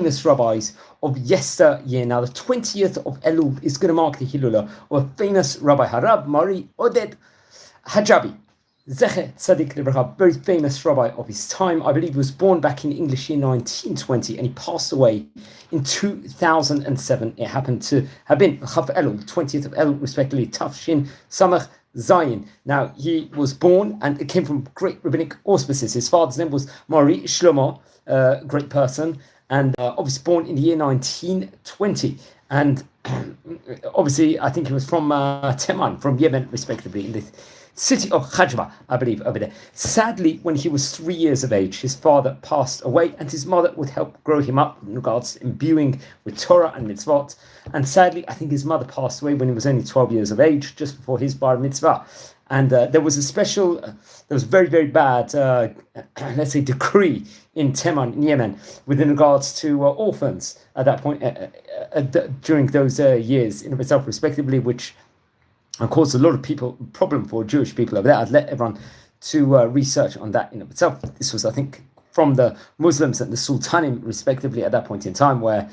famous rabbis of yesteryear. Now, the 20th of Elul is going to mark the Hilula of a famous Rabbi Harab, מארי, Oded Hajbi. Zecher Tzadik Libracha, very famous rabbi of his time. I believe he was born back in English year 1920 and he passed away in 2007. It happened to have been Chaf Elul, the 20th of Elul, respectively, Tafshin Samach Zayin. Now, he was born and it came from great rabbinic auspices. His father's name was Máry Shlomo, great person, and obviously born in the year 1920. And obviously, I think he was from Teman, from Yemen, respectively, in the city of Khajba, I believe, over there. Sadly, when he was 3 years of age, his father passed away and his mother would help grow him up in regards to imbuing with Torah and mitzvot. And sadly, I think his mother passed away when he was only 12 years of age, just before his bar mitzvah. And there was very, very bad, let's say, decree in Teman, in Yemen, within regards to orphans at that point, during those years in itself, respectively, which caused a lot of problem for Jewish people over there. I'd let everyone to research on that in itself. This was, I think, from the Muslims and the Sultanim, respectively, at that point in time, where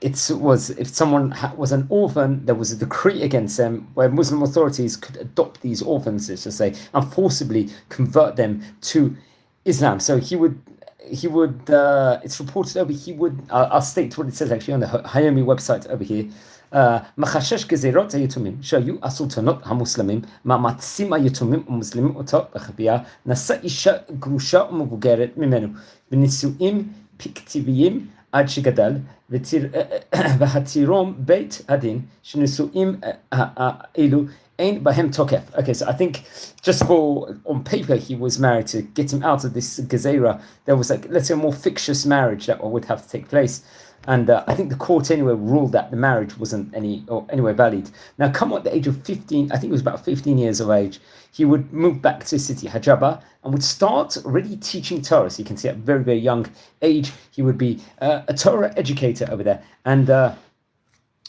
it was, if someone was an orphan, there was a decree against them where Muslim authorities could adopt these orphans, let's just say, and forcibly convert them to Islam. So he would, it's reported over, I'll state what it says actually on the Hayomi website over here. מחשש גזירות היתומים שהיו הסולטנות המוסלמים מאמצים היתומים המוסלמים אותו בחבייה נשא אישה גרושה ומבוגרת ממנו בנישואים פיקטיביים עד שגדל והתירום בית הדין שנישואים אלו ain't בהם תוקף. Okay, so I think just for, on paper, he was married. To get him out of this gezerah, there was, like, let's say, a more fictitious marriage that would have to take place. And I think the court anyway ruled that the marriage wasn't anyway valid. Now, come at the age of 15, I think it was about 15 years of age, he would move back to the city Hajaba and would start already teaching Torah. So you can see at a very, very young age, he would be a Torah educator over there. And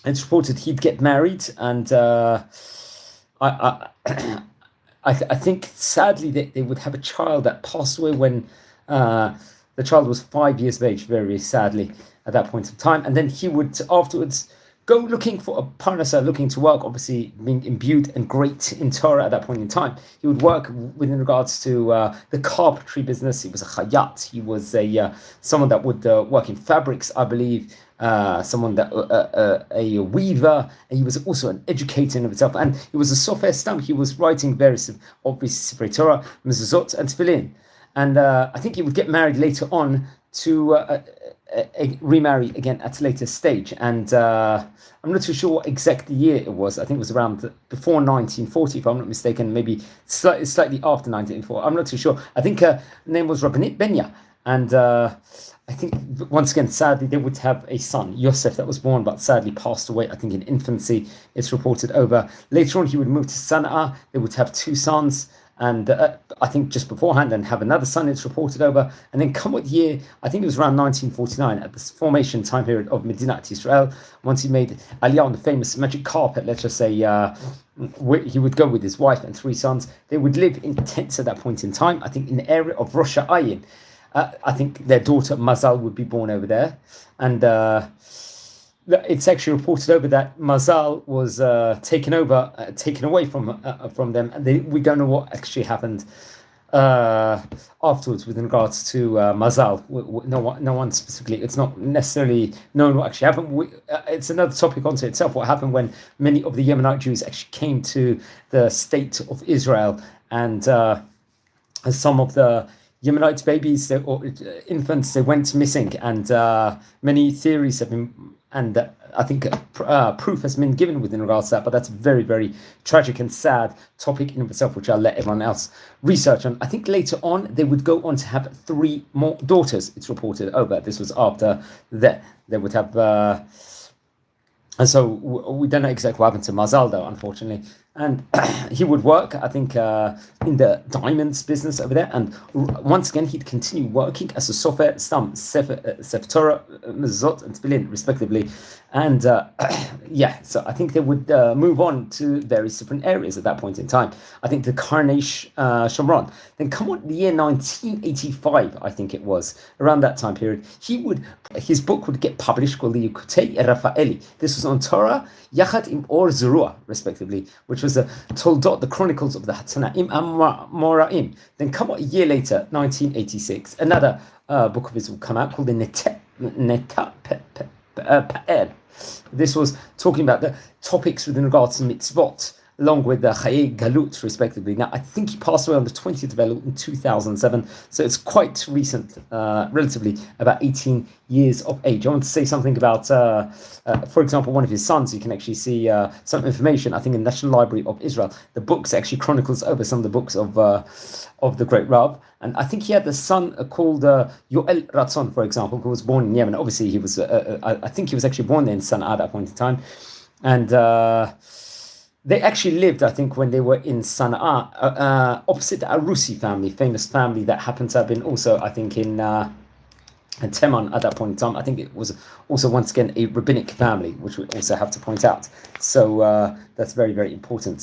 it's reported he'd get married, and I think sadly they would have a child that passed away when the child was 5 years of age, very, very sadly, at that point of time. And then he would afterwards go looking for a parnasa, looking to work, obviously being imbued and great in Torah at that point in time. He would work within regards to the carpentry business. He was a chayat. He was someone that would work in fabrics, I believe. Someone that a weaver, and he was also an educator in of itself. And he was a sofer stam. He was writing various obvious Sifrei Torah, mezuzot, and tefillin. And I think he would get married later on to remarry again at a later stage. And I'm not too sure what exact year it was. I think it was around before 1940, if I'm not mistaken, maybe slightly after 1940. I'm not too sure. I think her name was Rabbi Benya. And I think, once again, sadly, they would have a son, Yosef, that was born, but sadly passed away, I think, in infancy. It's reported over. Later on, he would move to Sana'a. They would have two sons. And I think just beforehand, and have another son, it's reported over. And then come what year, I think it was around 1949, at the formation time period of Medinat Israel, once he made Aliyah on the famous magic carpet, let's just say, he would go with his wife and three sons. They would live in tents at that point in time, I think in the area of Rosh Ayin. I think their daughter Mazal would be born over there. And it's actually reported over that Mazal was taken away from them, and we don't know what actually happened afterwards with regards to Mazal. No one specifically. It's not necessarily known what actually happened. It's another topic onto itself. What happened when many of the Yemenite Jews actually came to the state of Israel, and some of the Yemenite babies or infants, they went missing, and many theories have been, and I think proof has been given within regards to that, but that's a very, very tragic and sad topic in itself, which I'll let everyone else research on. I think later on, they would go on to have three more daughters, it's reported over. This was after that. They would have, and so we don't know exactly what happened to Mazal, though, unfortunately. and he would work, I think, in the diamonds business over there. And once again, he'd continue working as a sofer, stam, sefer Torah, mezuzot, and tefillin, respectively. And so I think they would move on to various different areas at that point in time. I think the Karnesh Shomron. Then come on, the year 1985, I think it was, around that time period, his book would get published called the Yekutei Rafaeli. This was on Torah, Yachad im Or Zerua, respectively, which was the Toldot, the Chronicles of the Hatanaim Moraim. Then come on, a year later, 1986, another book of his will come out called the Neta Pa'er. This was talking about the topics with regards to mitzvot, along with the Galut, respectively. Now, I think he passed away on the 20th of Elul in 2007, so it's quite recent, relatively, about 18 years of age. I want to say something about, for example, one of his sons. You can actually see some information, I think, in the National Library of Israel. The books actually chronicles over some of the books of the great Rav. And I think he had a son called Yoel Ratzon, for example, who was born in Yemen. Obviously, he was, I think he was actually born there in Sana'a at that point in time. And they actually lived, I think, when they were in Sana'a, opposite the Arusi family, famous family that happened to have been also, I think, in Teman at that point in time. I think it was also, once again, a rabbinic family, which we also have to point out. So that's very, very important.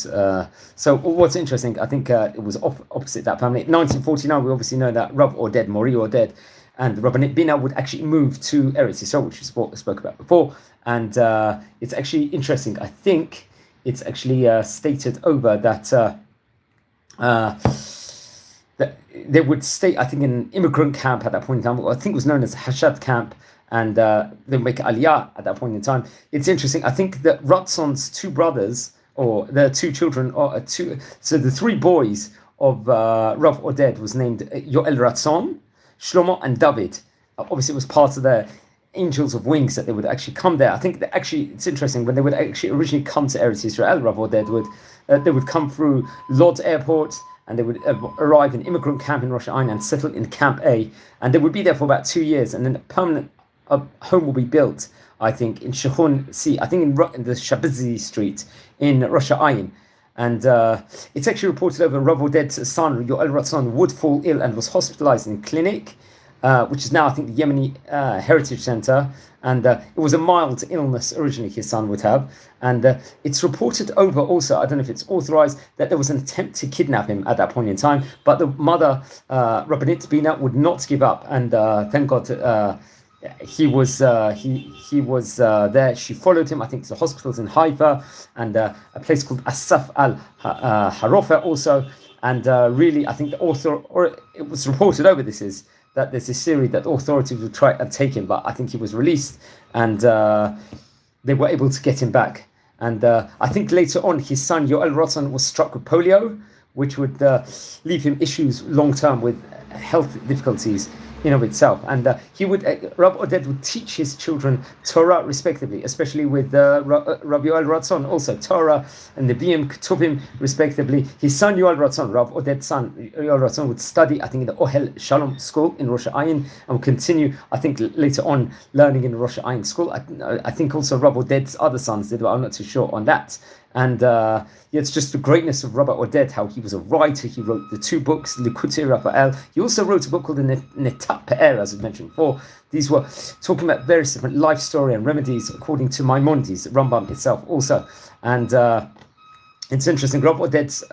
So what's interesting, I think it was opposite that family. In 1949, we obviously know that Rabbi Oded, מארי Oded, and Rabbi Bina would actually move to Eretz Yisrael, which we spoke about before. And it's actually interesting. I think it's actually stated over that that they would stay, I think, in an immigrant camp at that point in time. I think it was known as Hashad camp, and they would make Aliyah at that point in time. It's interesting. I think that Ratzon's two brothers, or the two children, so the three boys of Rav Oded was named Yoel Ratzon, Shlomo, and David. Obviously, it was part of the angels of wings that they would actually come there. I think that actually it's interesting when they would actually originally come to Eretz Yisrael. Rav Oded they would come through Lod Airport, and they would arrive in immigrant camp in Rosh Hashanah and settle in Camp A, and they would be there for about 2 years, and then a permanent home will be built, I think, in Shechon C, I think in the Shabizi Street in Rosh Hashanah. And it's actually reported over Rav Oded's son, Yoel Ratzon, would fall ill and was hospitalized in a clinic, which is now, I think, the Yemeni Heritage Center. And it was a mild illness originally his son would have. And it's reported over also, I don't know if it's authorized, that there was an attempt to kidnap him at that point in time. But the mother, Rabbanit Bina, would not give up. And thank God he was there. She followed him, I think, to the hospitals in Haifa and a place called Asaf al-Harofa also. And really, I think the author, or it was reported over that there's a theory that the authorities would try and take him, but I think he was released, and they were able to get him back. And I think later on, his son Yoel Ratzon was struck with polio, which would leave him issues long-term with health difficulties in of itself. And Rabbi Oded would teach his children Torah respectively, especially with Rabbi Yoel Ratzon, also Torah and Nevi'im, Ketuvim respectively. His son Yoel Ratzon, Rabbi Oded's son Yoel Ratzon, would study, I think, in the Ohel Shalom school in Rosh Hashanah, and would continue, I think, later on learning in the Rosh Hashanah school. I think also Rabbi Oded's other sons did, but I'm not too sure on that. And it's just the greatness of Rabbi Oded, how he was a writer. He wrote the two books, Likutei Raphael. He also wrote a book called the Neta Pa'er, as I mentioned before. These were talking about various different life story and remedies according to Maimonides, Rambam itself also. And it's interesting, Rabbi Oded's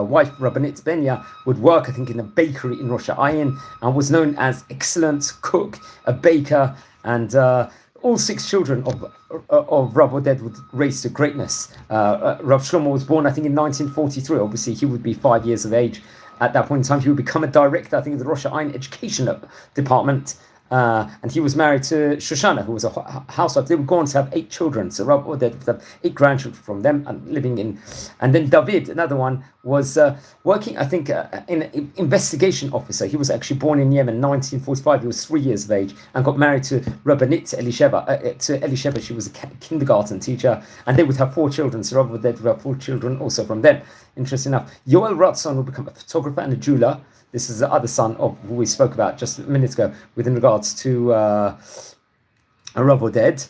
wife, Rabbanit Benya, would work, I think, in a bakery in Rosh Hashanah and was known as excellent cook, a baker, and all six children of Rav Oded would raise to greatness. Rav Shlomo was born, I think, in 1943. Obviously, he would be 5 years of age at that point in time. He would become a director, I think, of the Rosh Hashanah Education Department. And he was married to Shoshana, who was a housewife. They would go on to have 8 children. So Rabbi Oded would have 8 grandchildren from them and living in. And then David, another one, was working, I think, in an investigation officer. He was actually born in Yemen in 1945. He was 3 years of age and got married to Rabbanit Elisheva. She was a kindergarten teacher. And they would have 4 children. So Rabbi Oded would have 4 children also from them. Interesting enough. Yoel Ratzon would become a photographer and a jeweler. This is the other son of who we spoke about just a minute ago within regards to Rav Oded.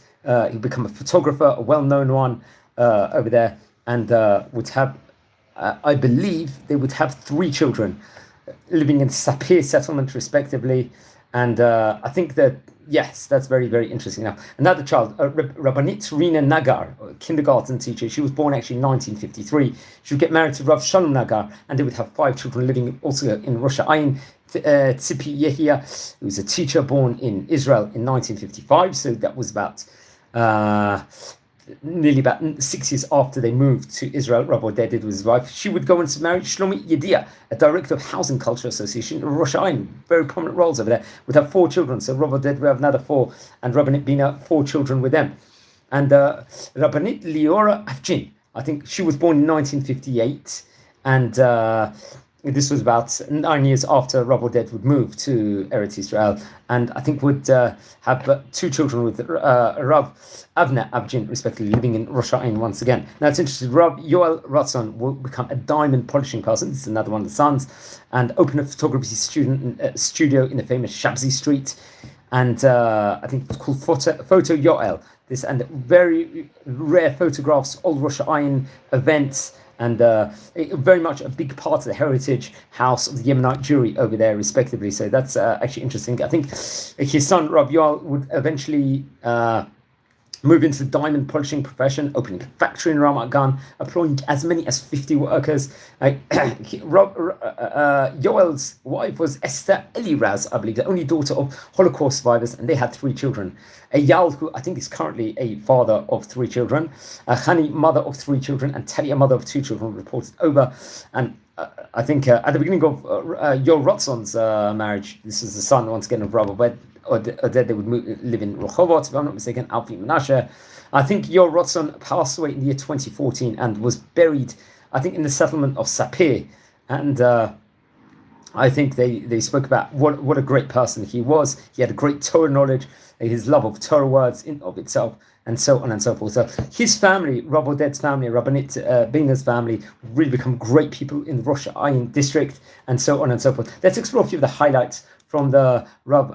He'd become a photographer, a well-known one over there, and would have I believe they would have 3 children living in Sapir settlement respectively. And I think that, yes, that's very, very interesting. Now, another child, Rabbanit Rina Nagar, a kindergarten teacher, she was born actually in 1953. She would get married to Rav Shalom Nagar, and they would have 5 children living also in Rosh Ayin. Tzipi Yehia, who was a teacher born in Israel in 1955, so that was about nearly about 6 years after they moved to Israel. Rabbi Oded with his wife. She would go on to marry Shlomi Yedia, a director of Housing Culture Association in Rosh Ayin, very prominent roles over there, would have 4 children. So Rabbi Oded would have another 4, and Rabbanit Bina 4 children with them. And Rabbanit Liora Afjin, I think she was born in 1958, and this was about 9 years after Rabbi Oded would move to Eretz Israel, and I think would have 2 children with Rav Avner Avjin, respectively, living in Rosh Ayin once again. Now it's interesting, Rav Yoel Ratzon will become a diamond polishing person. This is another one of the sons, and open a photography studio in the famous Shabzi Street, and I think it's called Photo Yoel. This and very rare photographs, old Rosh Ayin events, and very much a big part of the heritage house of the Yemenite Jewry over there, respectively. So that's actually interesting. I think his son, Rabbi Yoel, would eventually move into the diamond polishing profession, opening a factory in Ramat Gan, employing as many as 50 workers. Yoel's wife was Esther Eliraz, I believe, the only daughter of Holocaust survivors, and they had 3 children. Eyal, who I think is currently a father of 3 children, Hani, mother of 3 children, and Talia, mother of 2 children, reported over. And I think at the beginning of Yoel Rotzon's marriage, this is the son, once again, of Rabbi Oded, they would live in Rehovot, if I'm not mistaken, Alpi Menashe. I think Yoel Rotzon passed away in the year 2014 and was buried, I think, in the settlement of Sapir. And I think they spoke about what a great person he was. He had a great Torah knowledge, his love of Torah words in of itself, and so on and so forth. So his family, Rabbi Oded's family, Rabbanit Bina's family, really become great people in the Rosh Ayin district, and so on and so forth. Let's explore a few of the highlights from the Rabbi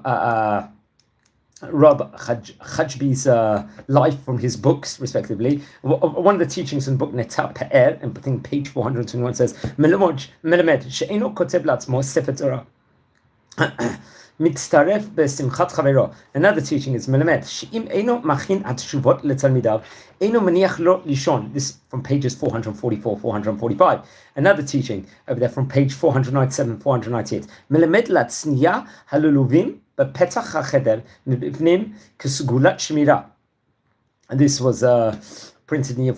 Hajbi's life from his books, respectively. One of the teachings in the book Netah Pe'er, and I think page 421 says, Melamed she'eno koteb la'atzmo sefer Torah. מצטרף בשמחת חברו. Another teaching is מלמד שאם אינו מכין התשובות לתלמידיו, אינו מניח לו לישון. This from pages 444, 445. Another teaching over there from page 497, 498. מלמד להצניע הלולובים בפתח החדר מבפנים כסגולת שמירה. And this was printed in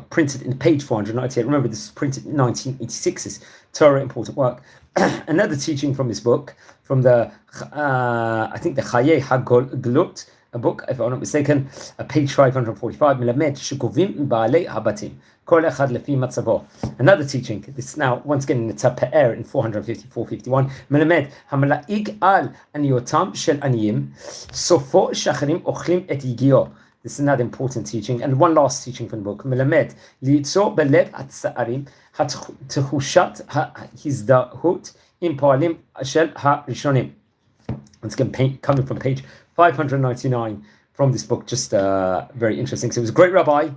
printed in page 498. Remember, this was printed in 1986. This Torah important work. Another teaching from his book, from the I think the Chaye Gלות, a book, if I'm not mistaken, page 545. Melamed shekovim baalei habatim kol echad lefi matzavo. Another teaching. This is now once again in the Pe'er in 450, 451. Melamed hamalaig al aniotam shel aniyim sofo shacharim ochlim et yigio. This is another important teaching. And one last teaching from the book. Melamed liitzor belev hatzaarim hatchushat hahizdahut im poalim shel harishonim. Once again, coming from page 599 from this book. Just very interesting. So he was a great rabbi.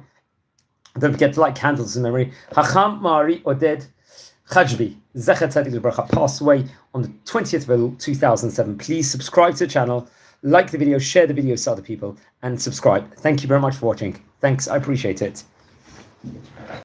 Don't forget to light candles in memory. Hacham מארי Oded Hajbi, Zecher Tzadik L'Bracha, passed away on the 20th of Elul 2007. Please subscribe to the channel, like the video, share the video to other people, and subscribe. Thank you very much for watching. Thanks, I appreciate it.